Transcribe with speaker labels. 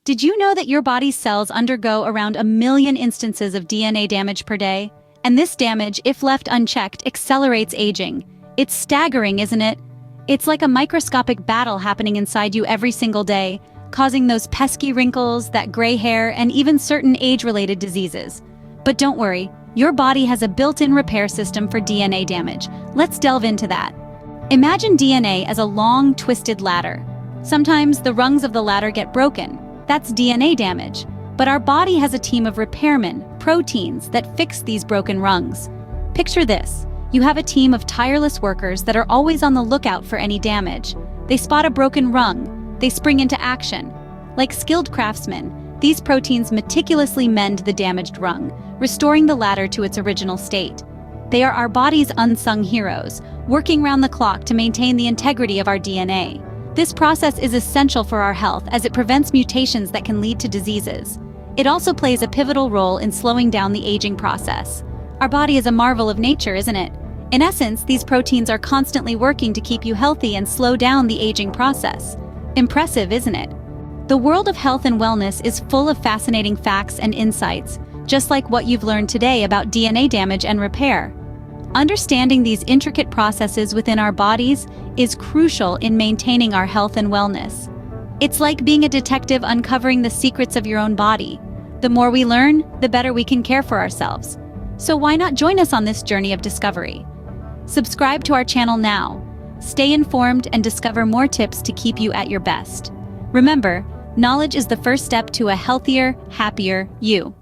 Speaker 1: Did you know that your body's cells undergo around 1 million instances of DNA damage per day? And this damage, if left unchecked, accelerates aging. It's staggering, isn't it? It's like a microscopic battle happening inside you every single day, causing those pesky wrinkles, that gray hair, and even certain age-related diseases. But don't worry, your body has a built-in repair system for DNA damage. Let's delve into that. Imagine DNA as a long, twisted ladder. Sometimes the rungs of the ladder get broken. That's DNA damage. But our body has a team of repairmen, proteins, that fix these broken rungs. Picture this. You have a team of tireless workers that are always on the lookout for any damage. They spot a broken rung. They spring into action. Like skilled craftsmen, these proteins meticulously mend the damaged rung, restoring the ladder to its original state. They are our body's unsung heroes, working round the clock to maintain the integrity of our DNA. This process is essential for our health as it prevents mutations that can lead to diseases. It also plays a pivotal role in slowing down the aging process. Our body is a marvel of nature, isn't it? In essence, these proteins are constantly working to keep you healthy and slow down the aging process. Impressive, isn't it? The world of health and wellness is full of fascinating facts and insights, just like what you've learned today about DNA damage and repair. Understanding these intricate processes within our bodies is crucial in maintaining our health and wellness. It's like being a detective uncovering the secrets of your own body. The more we learn, the better we can care for ourselves. So why not join us on this journey of discovery? Subscribe to our channel now. Stay informed and discover more tips to keep you at your best. Remember, knowledge is the first step to a healthier, happier you.